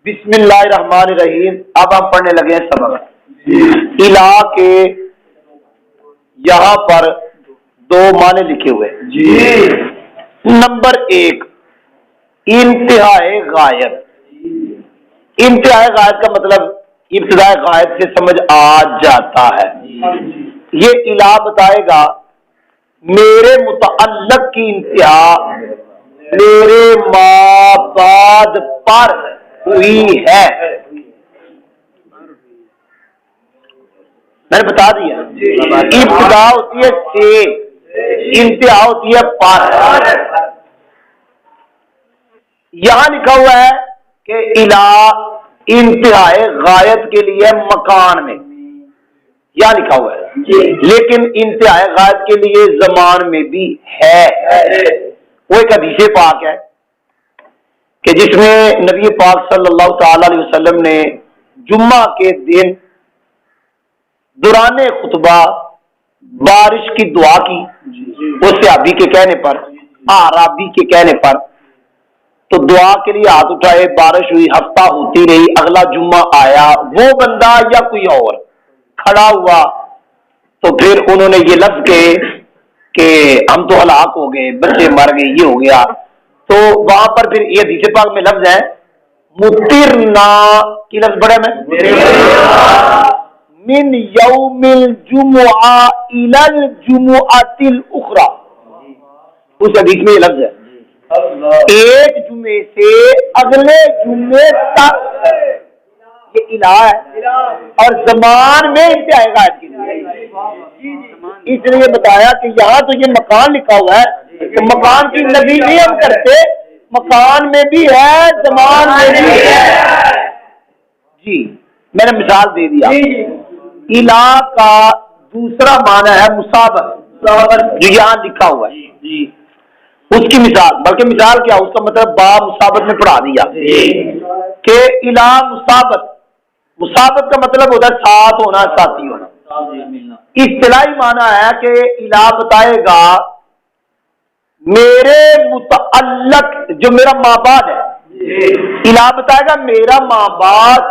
بسم اللہ الرحمن الرحیم. اب ہم پڑھنے لگے ہیں سبق. الہ کے یہاں پر دو معنی لکھے ہوئے. نمبر ایک انتہائے غایت. انتہائے غایت کا مطلب ابتدائے غایت سے سمجھ آ جاتا ہے. یہ الہ بتائے گا میرے متعلق کی انتہا میرے ماں بعد پر ہوئی ہے. میں نے بتا دیا ابتدا ہوتی ہے سے، انتہا ہوتی ہے پر. یہاں لکھا ہوا ہے کہ الہ انتہائے غایت کے لیے مکان میں، یہاں لکھا ہوا ہے، لیکن انتہائے غایت کے لیے زمان میں بھی ہے. وہ ایک حدیث پاک ہے کہ جس میں نبی پاک صلی اللہ تعالی علیہ وسلم نے جمعہ کے دن دوران خطبہ بارش کی دعا کی. اس صحابی کے کہنے پر، اعرابی کے کہنے پر، تو دعا کے لیے ہاتھ اٹھائے، بارش ہوئی، ہفتہ ہوتی رہی. اگلا جمعہ آیا، وہ بندہ یا کوئی اور کھڑا ہوا تو پھر انہوں نے یہ لفظ کہے کہ ہم تو ہلاک ہو گئے، بچے مر گئے، یہ ہو گیا. تو وہاں پر پھر یہ حدیث پاک میں لفظ ہے مطرنا کی لفظ بڑے میں من یوم الجمعہ الی الجمعۃ الاخری. اس حدیث میں یہ لفظ ہے ایک جمعے سے اگلے جمعے تک. یہ الہ ہے اور زمان میں انتہائی غایت کی لیے. اس لیے بتایا کہ یہاں تو یہ مکان لکھا ہوا ہے تو مکان کی نفی نہیں ہم کرتے، مکان میں بھی ہے، زمان میں بھی ہے. جی میں نے مثال دے دیا. الہ کا دوسرا معنی ہے مسابت، جو یہاں لکھا ہوا ہے. اس کی مثال، بلکہ مثال کیا، اس کا مطلب با مسابت میں پڑھا دیا کہ الہ مسابت. مسابت کا مطلب ہوتا ہے ساتھ ہونا، ساتھی ہونا. اصطلاحی معنی ہے کہ الہ بتائے گا میرے متعلق جو میرا ماں باپ ہے. الہ بتائے گا میرا ماں باپ،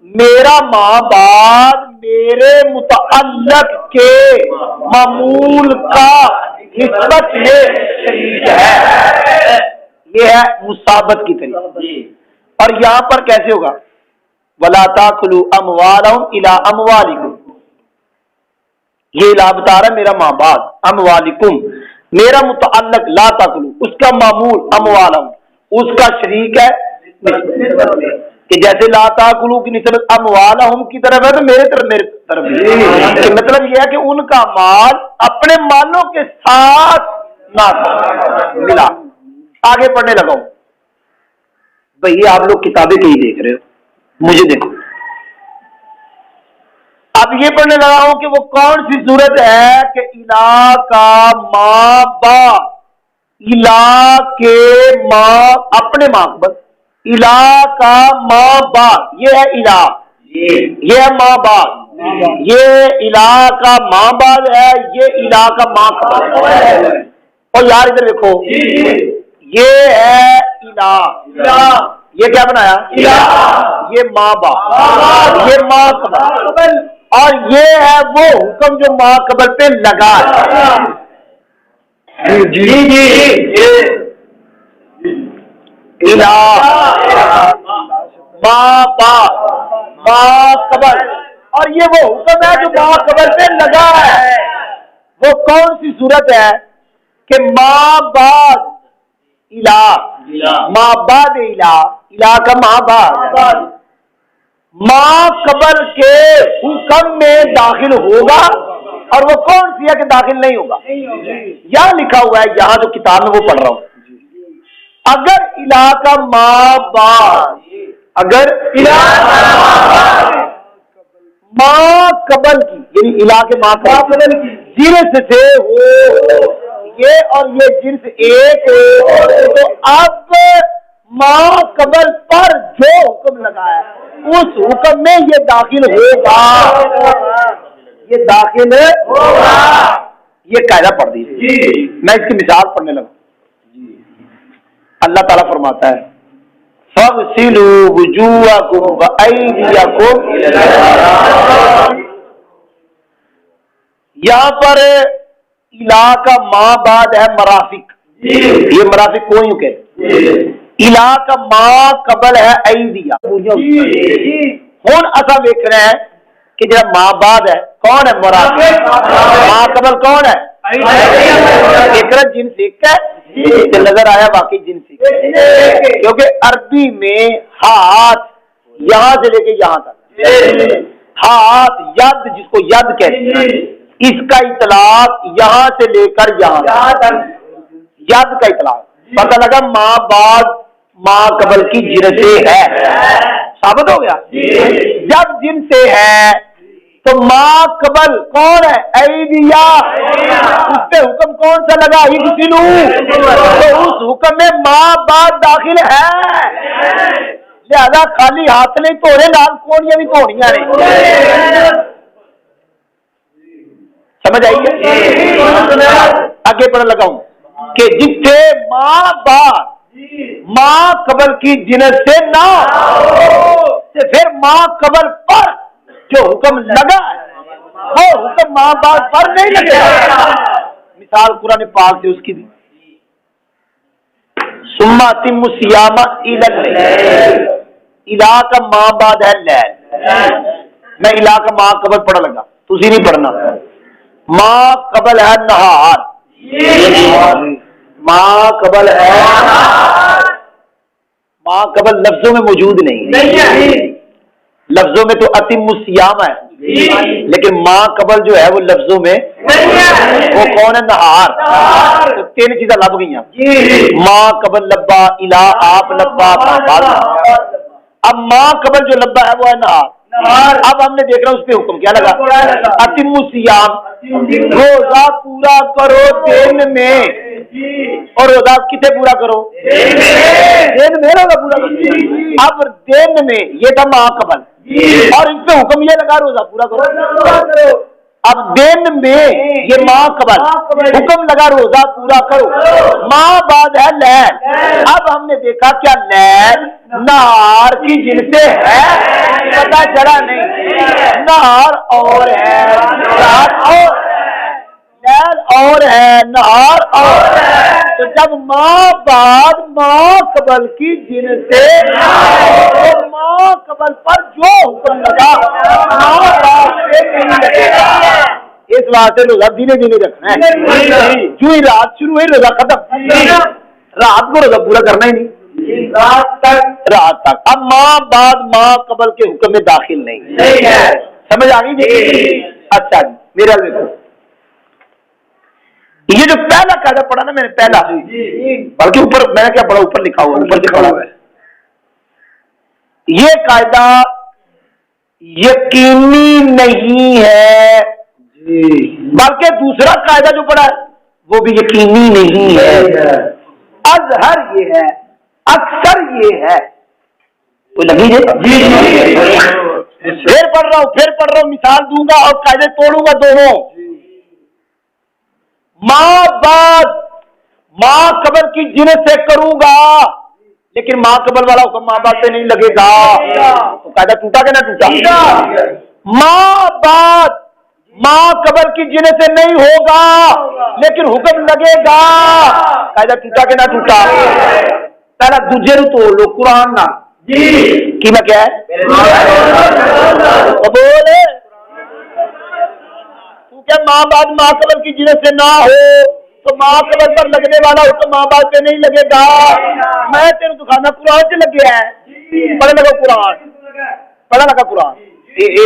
میرا ماں باپ میرے متعلق کے معمول کا نسبت میں شریک ہے. یہ ہے مسابت کی طریقہ. اور یہاں پر کیسے ہوگا؟ وَلَا تَأْكُلُوا أَمْوَالَهُمْ إِلَىٰ أَمْوَالِكُمْ. یہ الہ بتا رہا ہے میرا ماں باپ، اموالکم میرا متعلق، لا تاکلو اس کا معمول، اموالہم اس کا شریک ہے کہ جیسے لا تاکلو کی نسبت اموالہم کی طرف ہے تو میرے طرف ہے. مطلب یہ ہے کہ ان کا مال اپنے مالوں کے ساتھ نہ ملا. آگے پڑھنے لگا ہوں. بھئی آپ لوگ کتابیں کہیں دیکھ رہے ہو، مجھے دیکھو. اب یہ پڑھنے لگا ہوں کہ وہ کون سی صورت ہے کہ الہ کا ماں باپ، الہ کے ماں اپنے ماں بس، الہ کا ماں باپ یہ ہے الہ، یہ ہے ماں باپ. یہ الہ کا ماں باپ ہے، یہ الہ کا ماں باپ. اور یار ادھر دیکھو، یہ ہے الہ، یہ کیا بنایا الہ، یہ ماں باپ، یہ ماں قبل، اور یہ ہے وہ حکم جو ماں قبل پہ لگا ہے. الہ ماں باپ ماں قبل، اور یہ وہ حکم ہے جو ماں قبل پہ لگا ہے. وہ کون سی صورت ہے کہ ماں بعد الہ، ماں بعد الہ، الہ کا ماں بعد ماں قبل کے حکم میں داخل ہوگا. اور وہ کون سی ہے کہ داخل نہیں ہوگا؟ یہاں لکھا ہوا ہے، یہاں جو کتاب میں وہ پڑھ رہا ہوں. اگر الہ کا ماں باپ، اگر ماں قبل کی یعنی الہ کے ماں قبل کی جنس سے ہو، یہ اور یہ جنس ایک ہو، تو اب ماں قبل پر جو حکم لگا ہے اس حکم میں یہ داخل ہوگا، یہ داخل ہوگا. یہ قاعدہ پڑھ دیجیے. میں اس کی مثال پڑھنے لگا. اللہ تعالیٰ فرماتا ہے فاغسلوا وجوہکم وایدیکم الی المرافق۔ یہاں پر الہ کا ماں بعد ہے مرافق، یہ مرافق کون یوں کہتے؟ الہ کا ماں قبل ہے ایدیا۔ ہن اسا دیکھ رہے ہیں کہ جب ماں بعد ہے کون ہے مرافق، ماں قبل کون ہے؟ ایک جنس ایک ہے، نظر آیا واقعی جنس ایک، کیونکہ عربی میں ہاتھ یہاں سے لے کے یہاں تک، ہاتھ ید جس کو ید کہتے ہیں، اس کا اطلاق یہاں سے لے کر یہاں تک، ید کا اطلاق۔ پتہ لگا ماں بعد ماں قبل کی جنس سے ہے، ثابت ہو گیا۔ جب جن سے ہے تو ماں قبل کون ہے؟ ایدیا، اس پہ حکم کون سا لگا؟ اغسلو، تو اس حکم میں ماں بعد داخل ہے، لہذا خالی ہاتھ نہیں دھونے، نال کونیاں بھی دھونیاں نے۔ سمجھ آئی ہے؟ آگے پڑھنے لگا ہوں کہ جتنے ماں بعد ماں قبل کی جنس سے نہ پھر ماں قبل پر جو حکم لگا ہے وہ حکم ماں بعد پر نہیں لگے گا۔ مثال قرآن پاک سے اس کی بھی، ثم اتموا الصیام الی اللیل، الہ کا ماں بعد ہے لیل، میں الہ کا ماں قبل پڑھا لگا، تسی نہیں پڑھنا۔ ماں قبل ہے نہار، ماں قبل ہے، ماں قبل لفظوں میں موجود نہیں ہے، لفظوں میں تو اتم الصیام ہے، لیکن ماں قبل جو ہے وہ لفظوں میں وہ کون ہے؟ نہار۔ تو تین چیزیں لب گئی ہیں، ماں قبل لبا، الہ آپ لبا، اب ماں قبل جو لبا ہے وہ ہے نہار۔ اب ہم نے دیکھ رہا اس پہ حکم کیا لگا؟ اتم الصیام، روزہ پورا کرو دن میں، اور روزہ کتنے پورا کرو؟ دن میں روزہ پورا کرو۔ اب دن میں یہ تھا ماں قبل، اور اس پہ حکم یہ لگا روزہ پورا کرو۔ اب دن میں یہ ماں قبل، حکم لگا روزہ پورا کرو، ماں بعد ہے لیل۔ اب ہم نے دیکھا کیا لیل نہار کی جن سے ہے؟ پتہ چلا نہیں، نہار اور ہے، رات اور لیل اور ہے، نہار اور ہے۔ تو جب ماں بعد ماں قبل کی جن سے تو ماں قبل پر جو حکم لگا ماں بعد سے نہیں لگے گا۔ اس واسطے روزہ دھیرے دھیرے رکھنا ہے، جو ہی رات شروع ہوئی روزہ ختم، رات کو روزہ پورا کرنا ہی نہیں، رات تک۔ اب ماں بعد ماں قبل کے حکم میں داخل نہیں ہے، سمجھ آ گئی جی؟ اچھا جی میرا دیکھو، یہ جو پہلا قاعدہ پڑھا نا میں نے، پہلا بلکہ اوپر میں نے کیا پڑھا، اوپر لکھا ہوا، اوپر لکھا ہوا ہے، یہ قاعدہ یقینی نہیں ہے، بلکہ دوسرا قاعدہ جو پڑھا ہے وہ بھی یقینی نہیں ہے، اظہر یہ ہے، اکثر یہ ہے۔ کوئی لگی جی؟ پھر پڑھ رہا ہوں، مثال دوں گا اور قاعدے توڑوں گا دونوں۔ ماں بعد ماں قبل کی جنس سے کروں گا، لیکن ماں قبل والا حکم ماں بعد سے نہیں لگے گا، تو قاعدہ ٹوٹا کہ نہ ٹوٹا؟ ماں بعد ماں قبل کی جنس سے نہیں ہوگا لیکن حکم لگے گا، قاعدہ ٹوٹا کہ نہ ٹوٹا؟ پہلا دوجے رو توڑ لو، قرآن نہ کی میں کیا ہے قبول ہے، کیونکہ ماں بعد ماں قبل کی جنس سے نہ ہو تو ماں قبل پر لگنے والا حکم ماں بعد سے نہیں لگے گا۔ میں تیرے دکھانا قرآن سے لگے ہے، پڑھنے لگا قرآن، پڑھا لگا قرآن،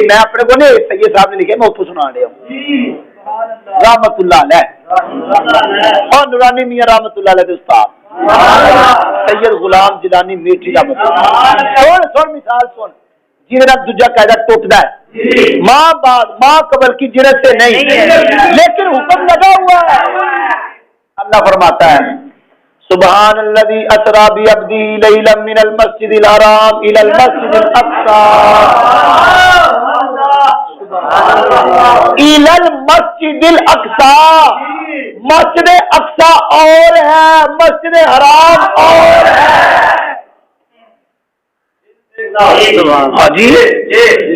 میں اپنے کو نہیں سید صاحب نے لکھے، میں اتو سنا رہا ہوں، رحمت اللہ علیہ اور نورانی میاں رحمت اللہ علیہ استاد سید غلام جیلانی میٹھی رحمت اللہ۔ سن مثال سن جنہاں دوجا قاعدہ ٹوٹتا ہے، ماں بعد ماں قبل کی جنس سے نہیں لیکن حکم لگا ہوا ہے۔ اللہ فرماتا ہے سبحان الذی اسری بعبدہ لیلا من المسجد الحرام الی المسجد الاقصی الی المسجد الاقصی، مسجد اقصی اور ہے، مسجد حرام اور ہے۔ ہاں جی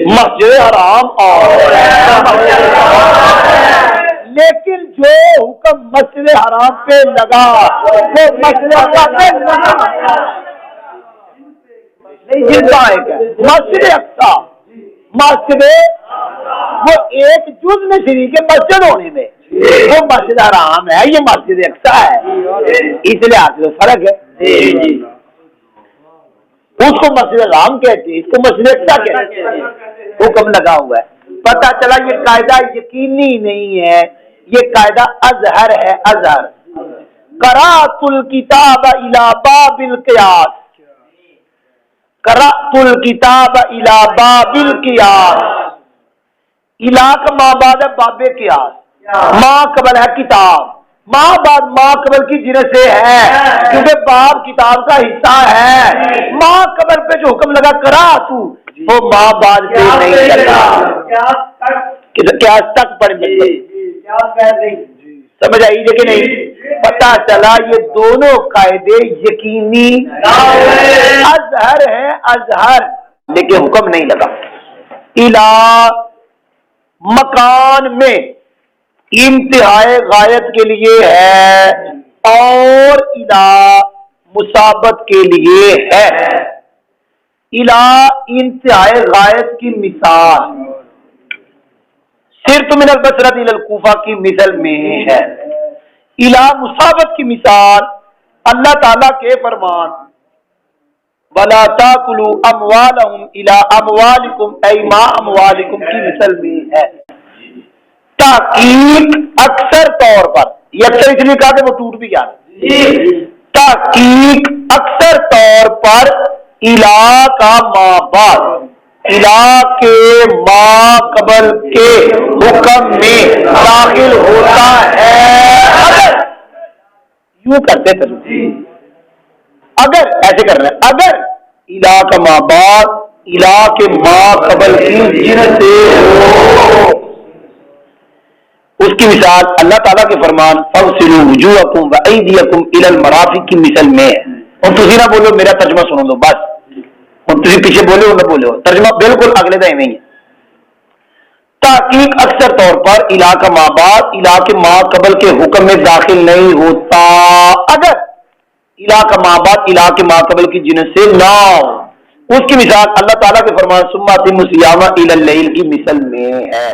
مسجد حرام اور لیکن جو حکم مسجد حرام پہ لگا وہ مسجد حرام پہ مسجد اقصی مسجد وہ ایک جز میں شریک مسجد ہونے میں وہ مسجد حرام ہے یہ مسجد اقصی ہے اس لحاظ سے فرق ہے اس کو مسجد حرام کہتے ہیں اس کو مسجد اقصی کہتے ہیں حکم لگا ہوا ہے پتہ چلا یہ قاعدہ یقینی نہیں ہے یہ قاعدہ ازہر ہے ازہر قرأت الکتاب الی باب القیاس قرأت الکتاب الی باب القیاس الی کا ماں بعد ہے باب قیاس ماں قبل ہے کتاب ماں بعد ماں قبل کی جنس سے ہے کیونکہ باب کتاب کا حصہ ہے ماں قبل پہ جو حکم لگا قرأت وہ ماں بعد پہ نہیں لگا قیاس تک پڑھ میں سمجھ آئی کہ نہیں پتہ چلا یہ دونوں قاعدے یقینی ازہر ہیں ازہر لیکن حکم نہیں لگا الا مکان میں انتہائے غایت کے لیے ہے اور الا مسابت کے لیے ہے الا انتہائے غایت کی مثال صرف من البصرۃ الی الکوفہ کی مثل میں ہے الا مسابت کی مثال اللہ تعالیٰ کے فرمان وَلَا تَأْكُلُوا أَمْوَالَهُمْ إِلَىٰ أَمْوَالِكُمْ أَيْ مَا أَمْوَالِكُمْ کی مثل میں ہے تحقیق اکثر طور پر یہ اکثر اس لیے کہا کہ وہ ٹوٹ بھی جاتا تحقیق اکثر طور پر الا کا ماں بعد الا کے ماں قبل کے حکم میں داخل ہوتا ہے یوں کرتے تھے اگر ایسے کرنا ہے اگر الا کا ماں بعد الا کے ماں قبل کی جنس سے ہو اس کی مثال اللہ تعالیٰ کے فرمان فَاغْسِلُوا وُجُوهَكُمْ وَأَيْدِيَكُمْ إِلَى الْمَرَافِقِ کی مثل میں ہے اور تسی نہ بولو میرا ترجمہ سنو دو بس اور تسی پیچھے بولے ہو نہ بولے ہو ترجمہ بالکل اگلے دائیں نہیں ہے تحقیق اکثر طور پر الا کا ماں بعد الا کے ماں قبل کے حکم میں داخل نہیں ہوتا اگر الا کا ماں بعد الا کے ماں قبل کی جنس سے نہ ہو اس کی مثال اللہ تعالیٰ کے فرمان ثم أتموا الصيام إلى الليل کی مثل میں ہے